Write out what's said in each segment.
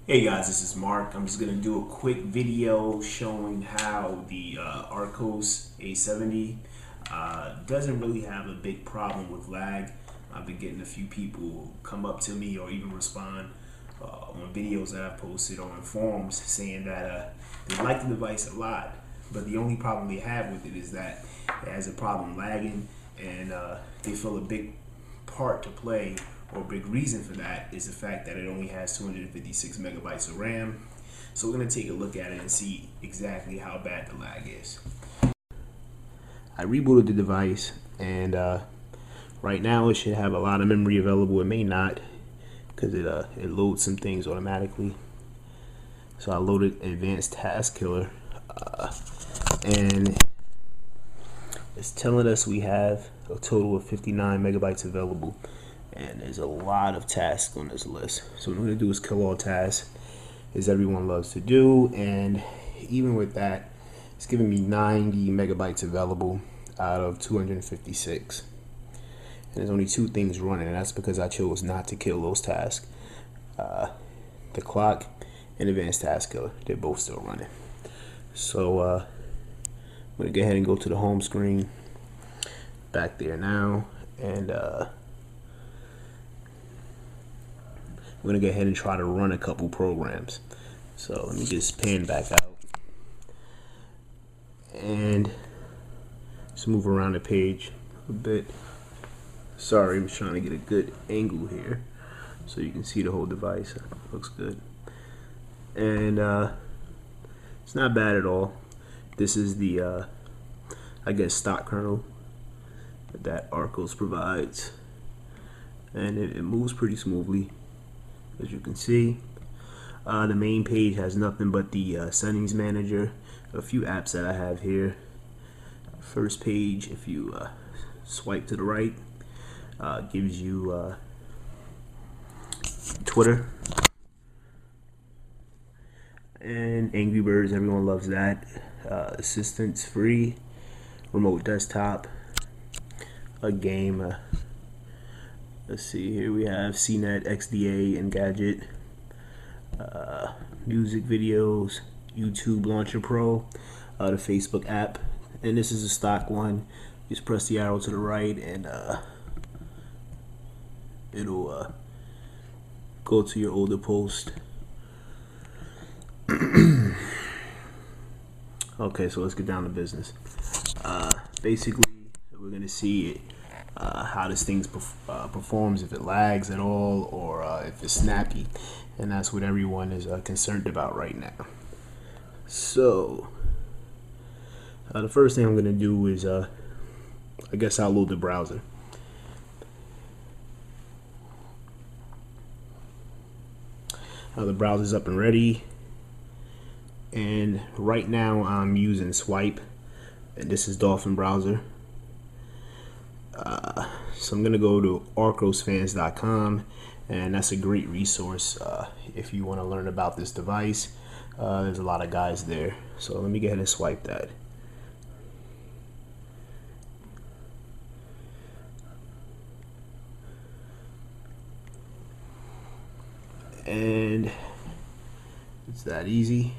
Hey guys, this is Mark. I'm just going to do a quick video showing how the Archos A70 doesn't really have a big problem with lag. I've been getting a few people come up to me or even respond on videos that I've posted on forums saying that they like the device a lot, but the only problem they have with it is that it has a problem lagging, and they feel a big part to play, or a big reason for that, is the fact that it only has 256 megabytes of RAM. So we're going to take a look at it and see exactly how bad the lag is. I rebooted the device, and right now it should have a lot of memory available. It may not, because it loads some things automatically. So I loaded Advanced Task Killer, and it's telling us we have a total of 59 megabytes available, and there's a lot of tasks on this list. So what I'm going to do is kill all tasks, as everyone loves to do, and even with that, it's giving me 90 megabytes available out of 256. And there's only two things running, and that's because I chose not to kill those tasks. The clock and Advanced Task Killer, they're both still running. So I'm going to go ahead and go to the home screen, back there now, and I'm going to go ahead and try to run a couple programs. So let me just pan back out and just move around the page a bit. Sorry, I'm trying to get a good angle here so you can see the whole device. Looks good. And it's not bad at all. This is the I guess stock kernel that Archos provides, and it moves pretty smoothly, as you can see. The main page has nothing but the settings manager, a few apps that I have here. First page, if you swipe to the right, gives you Twitter and Angry Birds. Everyone loves that. Assistance free, remote desktop, a game. Let's see, here we have CNET, XDA, and Gadget, music videos, YouTube Launcher Pro, the Facebook app, and this is a stock one. Just press the arrow to the right, and it'll go to your older post. Okay, so let's get down to business. Basically, we're gonna see how this thing performs, if it lags at all, or if it's snappy, and that's what everyone is concerned about right now. So the first thing I'm gonna do is I guess I'll load the browser. The browser's up and ready, and right now I'm using Swipe, and this is Dolphin browser. So I'm gonna go to archosfans.com, and that's a great resource if you want to learn about this device. There's a lot of guys there, so let me go ahead and swipe that. And it's that easy.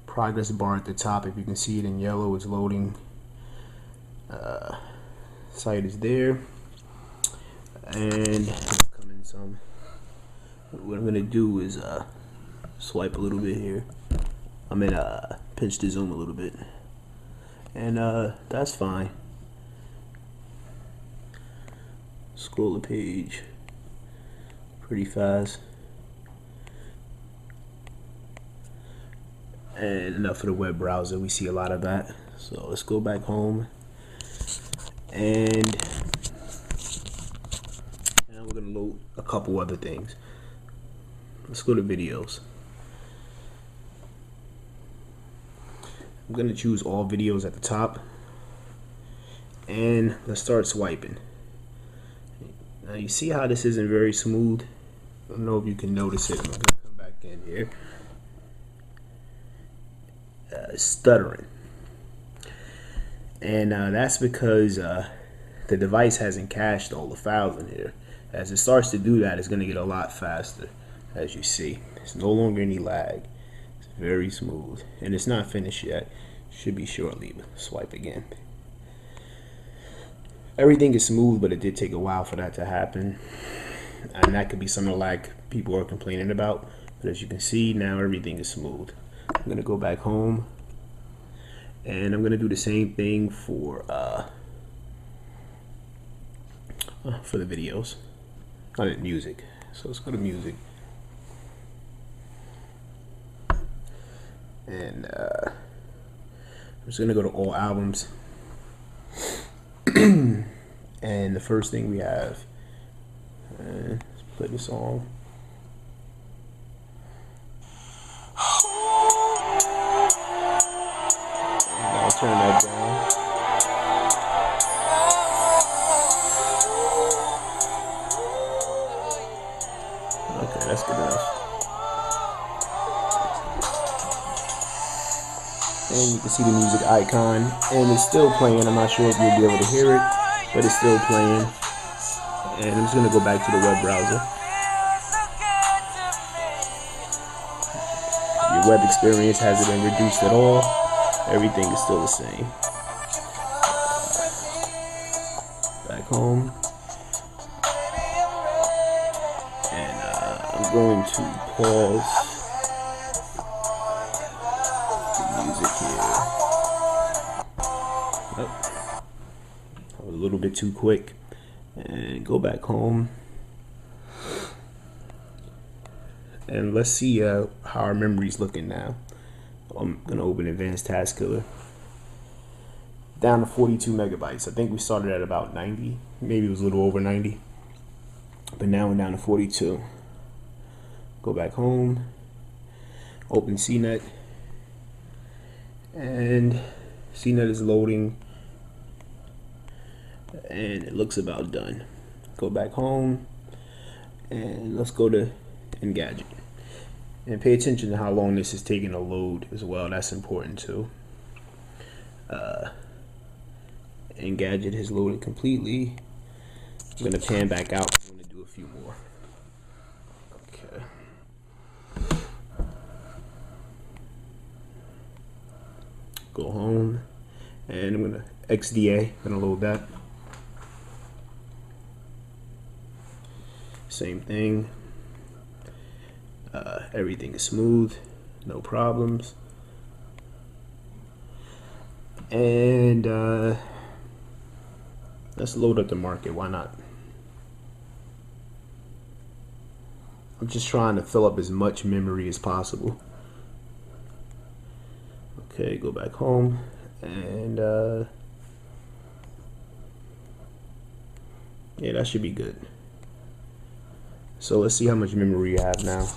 Progress bar at the top, if you can see it in yellow, it's loading. Site is there, and it's coming some. What I'm gonna do is swipe a little bit here. I'm gonna pinch the zoom a little bit, and that's fine. Scroll the page pretty fast, and enough for the web browser. We see a lot of that, so let's go back home, and we're gonna load a couple other things. Let's go to videos. I'm gonna choose all videos at the top, and let's start swiping. Now you see how this isn't very smooth. I don't know if you can notice it. I'm gonna come back in here. Stuttering, and that's because the device hasn't cached all the files in here. As it starts to do that, it's going to get a lot faster as you see. There's no longer any lag. It's very smooth, and it's not finished yet. Should be shortly. Swipe again. Everything is smooth, but it did take a while for that to happen, and that could be some of the lag people are complaining about. But as you can see, now everything is smooth. I'm gonna go back home, and I'm gonna do the same thing for the videos. Music. So let's go to music, and I'm just gonna go to all albums. And the first thing we have, let's play the song. And I'll turn that down. Okay, that's good enough. And you can see the music icon, and it's still playing. I'm not sure if you'll be able to hear it, but it's still playing. And I'm just gonna go back to the web browser. Your web experience hasn't been reduced at all. Everything is still the same. Back home. And I'm going to pause the music here. Oh, I was a little bit too quick. And go back home. And let's see how our memory's looking now. I'm gonna open Advanced Task Killer. Down to 42 megabytes. I think we started at about 90. Maybe it was a little over 90. But now we're down to 42. Go back home. Open CNET. And CNET is loading. And it looks about done. Go back home. And let's go to Engadget. And pay attention to how long this is taking to load as well. That's important too. Engadget has loaded completely. I'm gonna pan back out. I'm gonna do a few more. Okay. Go home, and I'm gonna XDA. Gonna load that. Same thing. Everything is smooth, no problems. And let's load up the market. Why not? I'm just trying to fill up as much memory as possible. Okay, go back home, and yeah, that should be good. So let's see how much memory you have now.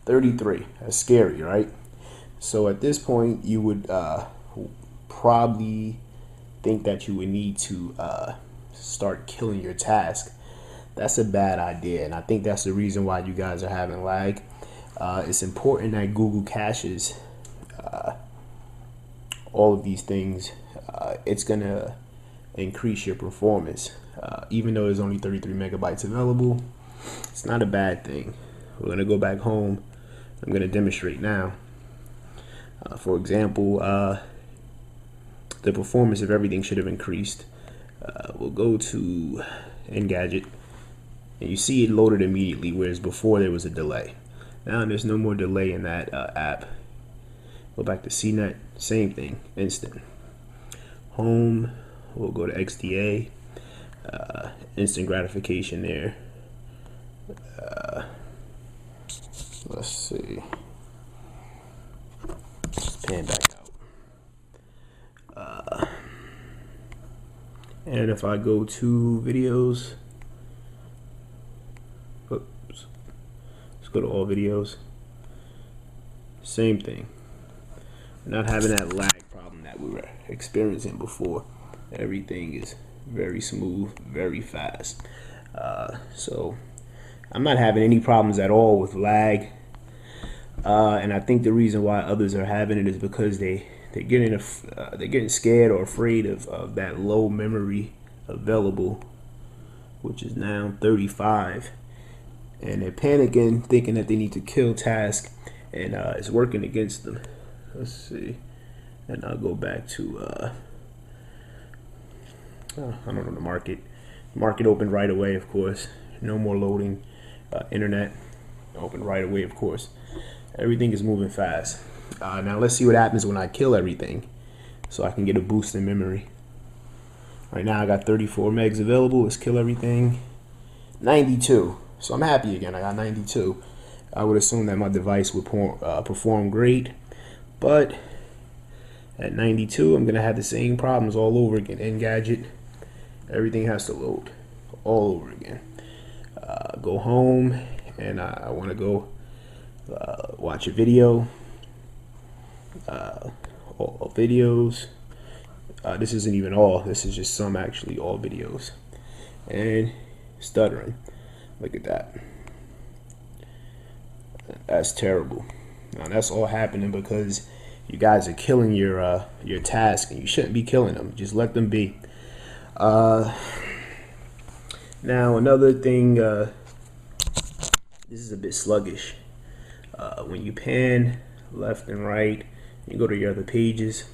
33. That's scary, right? So at this point, you would probably think that you would need to start killing your task. That's a bad idea, and I think that's the reason why you guys are having lag. It's important that Google caches all of these things. It's gonna increase your performance. Even though there's only 33 megabytes available, it's not a bad thing. We're gonna go back home. I'm gonna demonstrate now. For example, the performance of everything should have increased. We'll go to Engadget, and you see it loaded immediately, whereas before there was a delay. Now there's no more delay in that app. Go back to CNET, same thing, instant. Home, we'll go to XDA, instant gratification there. Let's see. Just pan back out. And if I go to videos, oops, let's go to all videos. Same thing. We're not having that lag problem that we were experiencing before. Everything is very smooth, very fast. So I'm not having any problems at all with lag. And I think the reason why others are having it is because they're getting scared or afraid of that low memory available, which is now 35. and they're panicking, thinking that they need to kill task, and it's working against them. Let's see, and I'll go back to I don't know, the market. Market opened right away, of course. No more loading. Internet opened right away, of course. Everything is moving fast. Now let's see what happens when I kill everything, so I can get a boost in memory. Right now I got 34 megs available. Let's kill everything. 92. So I'm happy again. I got 92. I would assume that my device would perform great, but at 92 I'm gonna have the same problems all over again. Engadget, everything has to load all over again. Go home, and I want to go watch a video. All videos. This isn't even all. This is just some, actually, all videos. And stuttering. Look at that. That's terrible. Now that's all happening because you guys are killing your task, and you shouldn't be killing them. Just let them be. Now another thing. This is a bit sluggish. When you pan left and right, you go to your other pages.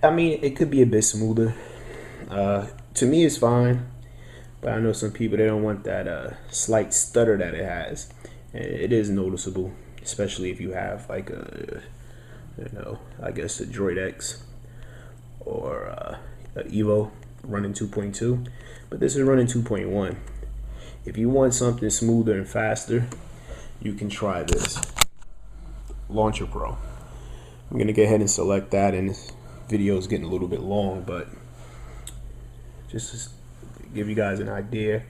I mean, it could be a bit smoother. To me, it's fine, but I know some people, they don't want that slight stutter that it has. It is noticeable, especially if you have like a, I guess a Droid X or a Evo running 2.2, but this is running 2.1. If you want something smoother and faster, you can try this Launcher Pro. I'm gonna go ahead and select that, and this video is getting a little bit long, but just to give you guys an idea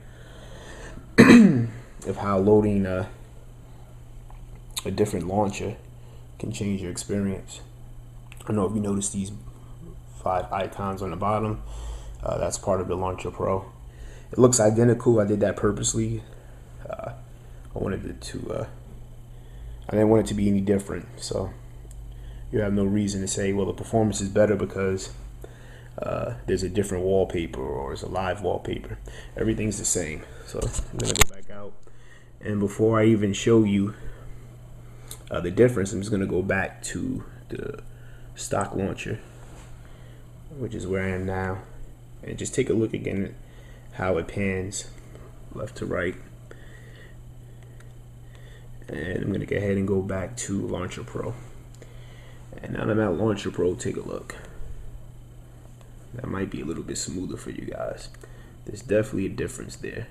of how loading a different launcher can change your experience. I don't know if you noticed these 5 icons on the bottom. That's part of the Launcher Pro. It looks identical. I did that purposely. I didn't want it to be any different, so you have no reason to say, well, the performance is better because there's a different wallpaper or it's a live wallpaper. Everything's the same. So I'm gonna go back out, and before I even show you the difference, I'm just gonna go back to the stock launcher, which is where I am now, and just take a look again at how it pans left to right. And I'm gonna go ahead and go back to Launcher Pro. And now that I'm at Launcher Pro, take a look. That might be a little bit smoother for you guys. There's definitely a difference there.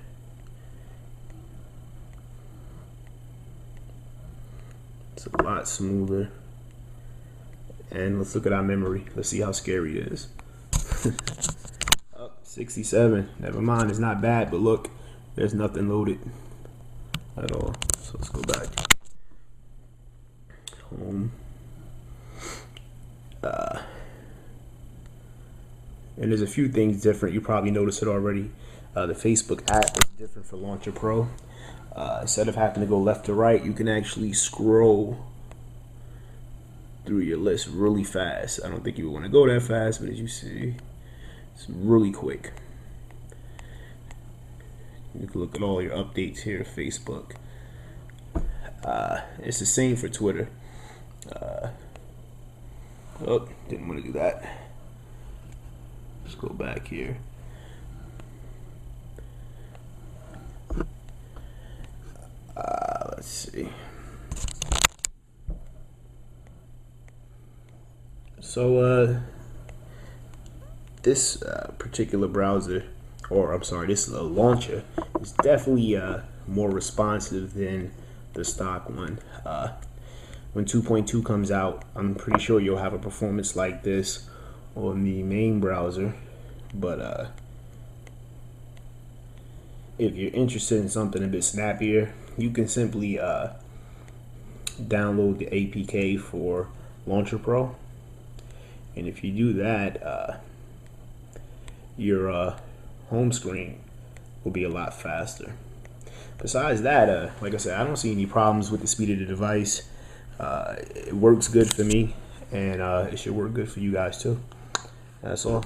It's a lot smoother. And let's look at our memory. Let's see how scary it is. 67. Never mind, it's not bad, but look, there's nothing loaded at all. So let's go back home. And there's a few things different. You probably noticed it already. The Facebook app is different for Launcher Pro. Instead of having to go left to right, you can actually scroll through your list really fast. I don't think you would want to go that fast, but as you see, it's really quick. You can look at all your updates here to Facebook. It's the same for Twitter. Oh, didn't want to do that. Let's go back here. Let's see. So this particular browser, or I'm sorry, this launcher is definitely more responsive than the stock one. When 2.2 comes out, I'm pretty sure you'll have a performance like this on the main browser, but if you're interested in something a bit snappier, you can simply download the APK for Launcher Pro, and if you do that, your home screen will be a lot faster. Besides that, like I said, I don't see any problems with the speed of the device. It works good for me, and it should work good for you guys too. That's all.